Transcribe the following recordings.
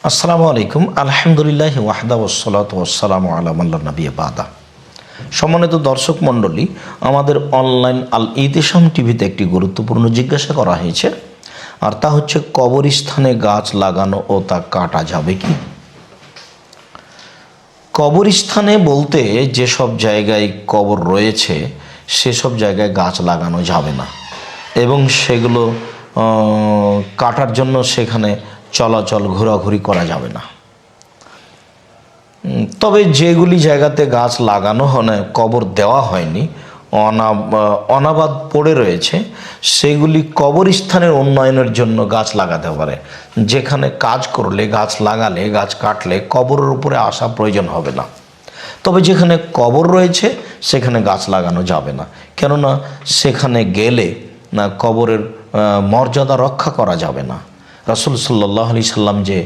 আসসালামু আলাইকুম। আলহামদুলিল্লাহ ওয়াহদা ওয়াসসালাতু ওয়াসসালামু আলা মান লা নাবিয়্যা বাদা। সম্মানিত দর্শক মণ্ডলী, আমাদের অনলাইন আল ইতিসাম টিভিতে একটি গুরুত্বপূর্ণ জিজ্ঞাসা করা হয়েছে, আর তা হচ্ছে কবরস্থানে গাছ লাগানো ও তা কাটা যাবে কি? কবরস্থানে বলতে যেসব জায়গায় কবর রয়েছে সেসব জায়গায় গাছ লাগানো যাবে না এবং সেগুলো কাটার জন্য সেখানে চলাচল ঘোরাঘুরি করা যাবে না। তবে যেগুলি জায়গাতে গাছ লাগানো হয়, কবর দেওয়া হয়নি, অনাবাদ পড়ে রয়েছে, সেগুলি কবরস্থানের উন্নয়নের জন্য গাছ লাগাতে পারে। যেখানে কাজ করলে, গাছ লাগালে, গাছ কাটলে কবরের উপরে আসা প্রয়োজন হবে না। তবে যেখানে কবর রয়েছে সেখানে গাছ লাগানো যাবে না, কেননা সেখানে গেলে কবরের মর্যাদা রক্ষা করা যাবে না। রাসূল সাল্লাল্লাহু আলাইহি সাল্লাম যে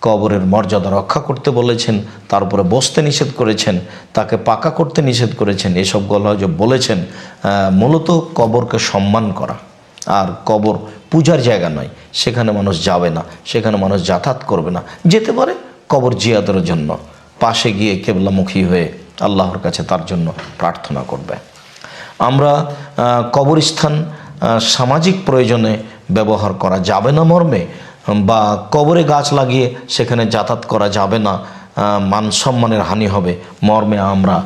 কবরের মর্যাদা রক্ষা করতে বলেছেন, তার উপরে বসতে নিষেধ করেছেন, তাকে পাকা করতে নিষেধ করেছেন, এসবগুলো যে বলেছেন মূলত কবরকে সম্মান করা। আর কবর পূজার জায়গা নয়, সেখানে মানুষ যাবে না, সেখানে মানুষ যাতায়াত করবে না। যেতে পারে কবর জিয়ারতের জন্য, পাশে গিয়ে কেবলামুখী হয়ে আল্লাহর কাছে তার জন্য প্রার্থনা করবে। আমরা কবরস্থান সামাজিক প্রয়োজনে ব্যবহার করা যাবে না মর্মে, বা কবরে গাছ লাগিয়ে সেখানে যাতায়াত করা যাবে না, মান সম্মানের হানি হবে মর্মে আমরা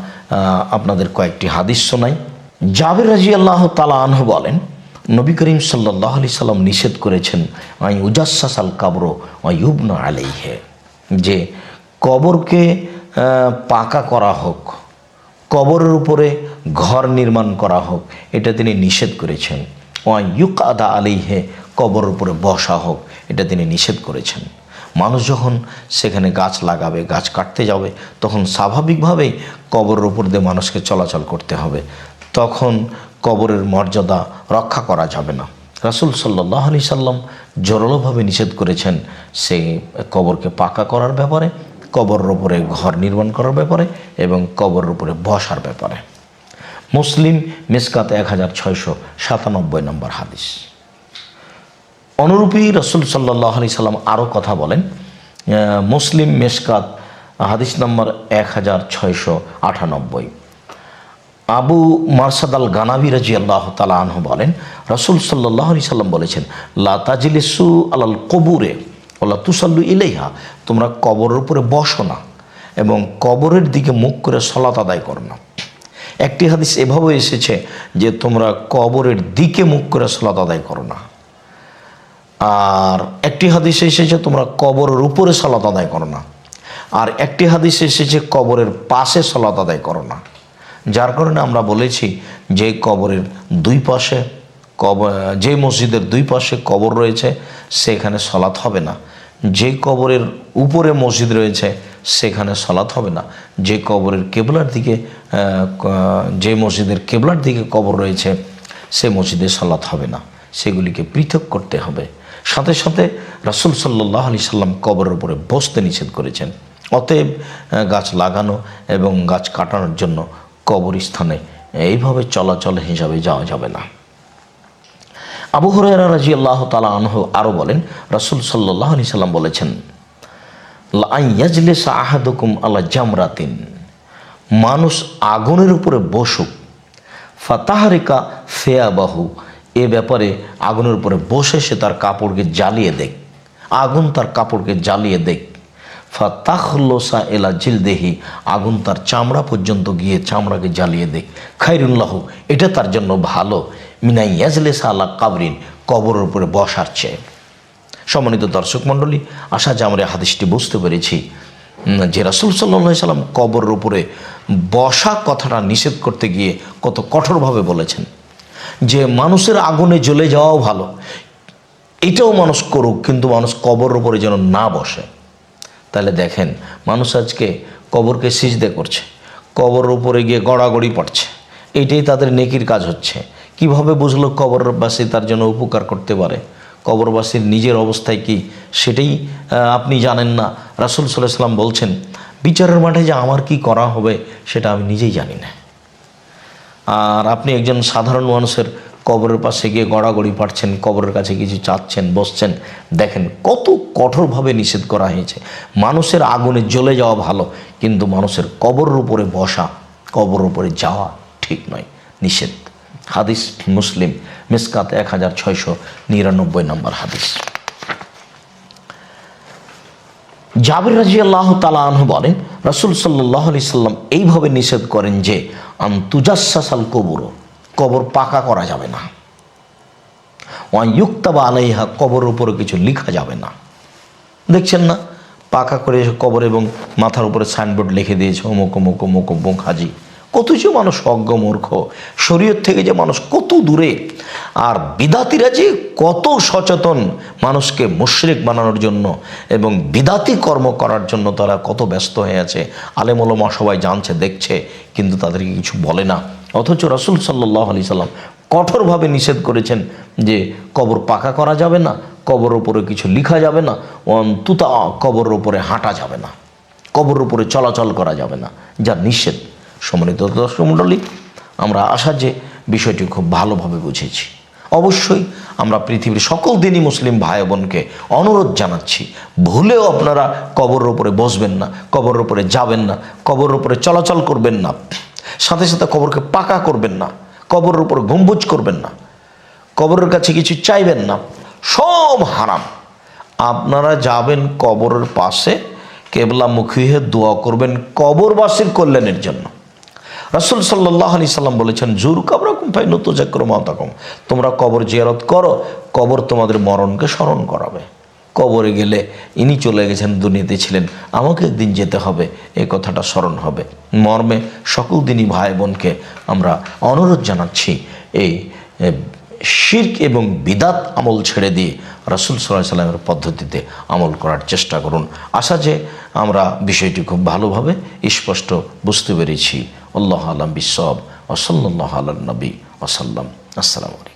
আপনাদের কয়েকটি হাদিস শোনাই। জাবের রাদিয়াল্লাহু তাআলা আনহু বলেন, নবী করিম সাল্লাল্লাহু আলাইহি সাল্লাম নিষেধ করেছেন আই উজাসসাসাল কবর ওয়া ইউবনা আলাইহি, যে কবরকে পাকা করা হোক, কবরের উপরে ঘর নির্মাণ করা হোক, এটা তিনি নিষেধ করেছেন। ওয়া ইউকাদা আলাইহি, কবরের উপরে বসা হোক, এটা তিনি নিষেধ করেছেন। মানুষ যখন সেখানে গাছ লাগাবে, গাছ কাটতে যাবে, তখন স্বাভাবিকভাবেই কবরের উপর দিয়ে মানুষকে চলাচল করতে হবে, তখন কবরের মর্যাদা রক্ষা করা যাবে না। রাসূল সাল্লাল্লাহু আলাইহি সাল্লাম জোরালোভাবে নিষেধ করেছেন সেই কবরকে পাকা করার ব্যাপারে, কবরের উপরে ঘর নির্মাণ করার ব্যাপারে এবং কবরের উপরে বসার ব্যাপারে। মুসলিম মিসকাত 1697 নম্বর হাদিস। অনুরূপী রাসূল সাল্লাল্লাহু আলাইহি সাল্লাম আরও কথা বলেন, মুসলিম মিসকাত হাদিস নম্বর 1698। আবু মারসাদ আল গানাবী রাদিয়াল্লাহু তাআলা আনহু বলেন, রাসূল সাল্লাল্লাহু আলাইহি সাল্লাম বলেছেন, লা তাজলিসু আলাল কবুরে ওয়ালা তুসাল্লু ইলাইহা, তোমরা কবরের উপরে বসো না এবং কবরের দিকে মুখ করে সালাত আদায় করো না। একটি হাদিস এভাবে এসেছে যে তোমরা কবরের দিকে মুখ করে সালাত আদায় করো না, আর একটি হাদিস এসেছে তোমরা কবরের উপরে সালাত আদায় করো না, আর একটি হাদিস এসেছে কবরের পাশে সালাত আদায় করো না। যার কারণে আমরা বলেছি যে কবরের দুই পাশে যে মসজিদের দুই পাশে কবর রয়েছে সেখানে সালাত হবে না, যে কবরের উপরে মসজিদ রয়েছে সেখানে সালাত হবে না, যে কবরের কেবলার দিকে যে মসজিদের কেবলার দিকে কবর রয়েছে সে মসজিদে সালাত হবে না, সেগুলিকে পৃথক করতে হবে। সাথে সাথে রাসূল সাল্লাল্লাহু আলাইহি সাল্লাম কবরের উপরে বসতে নিষেধ করেছেন। অতএব গাছ লাগানো এবং গাছ কাটানোর জন্য কবরস্থানে এইভাবে চলাচল হিসাবে যাওয়া যাবে না। আবু হুরায়রা রাদিয়াল্লাহু তাআলা আনহু আরও বলেন, রাসূল সাল্লাল্লাহু আলাইহি সাল্লাম বলেছেন, লা ইয়াজলিসা আহাদুকুম আলা জামরাতিন, মানুষ আগুনের উপরে বসুক, ফাতাহরিকা ফিয়াবাহু, এ ব্যাপারে আগুনের উপরে বসে সে তার কাপড়কে জ্বালিয়ে দেখ, আগুন তার কাপড়কে জ্বালিয়ে দেখ, ফাতাখলসা এলা জিলদেহি, আগুন তার চামড়া পর্যন্ত গিয়ে চামড়াকে জ্বালিয়ে দেখ, খায়রুল্লাহু, এটা তার জন্য ভালো, মিনাই ইয়াজলিসা আলা কাবরিন, কবরের উপরে বসার চেয়ে। সম্মানিত দর্শক মণ্ডলী, আশা যে আমরা হাদিসটি বুঝতে পেরেছি যে রাসূল সাল্লাল্লাহু আলাইহি সাল্লাম কবরের উপরে বসা কথাটা নিষেধ করতে গিয়ে কত কঠোরভাবে বলেছেন যে মানুষের আগুনে জ্বলে যাওয়াও ভালো, এটাও মানুষ করুক, কিন্তু মানুষ কবরের উপরে যেন না বসে। তাহলে দেখেন, মানুষ আজকে কবরকে সিজদে করছে, কবরের উপরে গিয়ে গড়াগড়ি পড়ছে, এইটাই তাদের নেকির কাজ হচ্ছে। কিভাবে বুঝলো কবরবাসী তার জন্য উপকার করতে পারে? কবরবাসীর নিজের অবস্থায় কি সেটাই আপনি জানেন না। রাসূল সাল্লাল্লাহু আলাইহি সাল্লাম বলছেন, বিচারের মাঠে যে আমার কি করা হবে সেটা আমি নিজেই জানি না। আর আপনি একজন সাধারণ মানুষের কবরের পাশে গিয়ে গড়াগড়ি পাড়ছেন, কবরের কাছে কিছু চাচ্ছেন, বসছেন। দেখেন কত কঠোরভাবে নিষেধ করা হয়েছে। মানুষের আগুনে জ্বলে যাওয়া ভালো, কিন্তু মানুষের কবরের উপরে বসা, কবরের উপরে যাওয়া ঠিক নয়, নিষেধ। হাদিস মুসলিম মিসকাত 1699 নম্বর হাদিস। জাবির রাদিয়াল্লাহু তাআলা আনহু বলেন, রাসূল সাল্লাল্লাহু আলাইহি সাল্লাম এইভাবে নিষেধ করেন যে তুজাসসাসাল কবর, কবর পাকা করা যাবে না। ওয়া ইউক্তাবা আলাইহা, কবরের উপরে কিছু লেখা যাবে না। দেখছেন না, পাকা করে কবর এবং মাথার উপরে সাইনবোর্ড লিখে দিয়েছে অমুক অমুক অমুক অমুক হাজি। কত যে মানুষ অজ্ঞ মূর্খ, শরীয়ত থেকে যে মানুষ কত দূরে। আর বিদাতিরা যে কত সচেতন, মানুষকে মুশরিক বানানোর জন্য এবং বিদাতি কর্ম করার জন্য তারা কত ব্যস্ত হয়ে আছে। আলেম ওলামা সবাই জানছে, দেখছে, কিন্তু তাদেরকে কিছু বলে না। অথচ রাসূল সাল্লাল্লাহু আলাইহি সাল্লাম কঠোরভাবে নিষেধ করেছেন যে কবর পাকা করা যাবে না, কবরের উপরে কিছু লেখা যাবে না, অন্তুতা কবরের উপরে হাঁটা যাবে না, কবরের উপরে চলাচল করা যাবে না, যা নিষেধ। সম্মানিত দর্শক মণ্ডলী, আমরা আশা যে বিষয়টি খুব ভালোভাবে বুঝেছি। অবশ্যই আমরা পৃথিবীর সকল দিনই মুসলিম ভাই বোনকে অনুরোধ জানাচ্ছি, ভুলেও আপনারা কবরের উপরে বসবেন না, কবরের উপরে যাবেন না, কবরের উপরে চলাচল করবেন না, সাথে সাথে কবরকে পাকা করবেন না, কবরের উপরে গম্বুজ করবেন না, কবরের কাছে কিছু চাইবেন না, সব হারাম। আপনারা যাবেন কবরের পাশে, কেবলামুখী হয়ে দোয়া করবেন কবরবাসীর কল্যাণের জন্য। রাসূল সাল্লাল্লাহু আলাইহি সাল্লাম বলেছেন, জুর কবরাকুম ফাইন তুযাক্কিরু মাউতাকুম, তোমরা কবর জিয়ারত করো, কবর তোমাদের মরণকে স্মরণ করাবে। কবরে গেলে ইনি চলে গেছেন, দুনিয়াতে ছিলেন, আমাকে একদিন যেতে হবে, এই কথাটা স্মরণ হবে। মর্মে সকল দিনই ভাই বোনকে আমরা অনুরোধ জানাচ্ছি, এই শিরক এবং বিদাত আমল ছেড়ে দিয়ে রাসূল সাল্লাল্লাহু আলাইহি সাল্লামের পদ্ধতিতে আমল করার চেষ্টা করুন। আশা যে আমরা বিষয়টি খুব ভালোভাবে স্পষ্ট বুঝতে পেরেছি। আল্লাহু আ'লাম বিস-সাওয়াব ওয়া সাল্লাল্লাহু আলা নবী ওয়া সাল্লাম। আসসালামু আলাইকুম।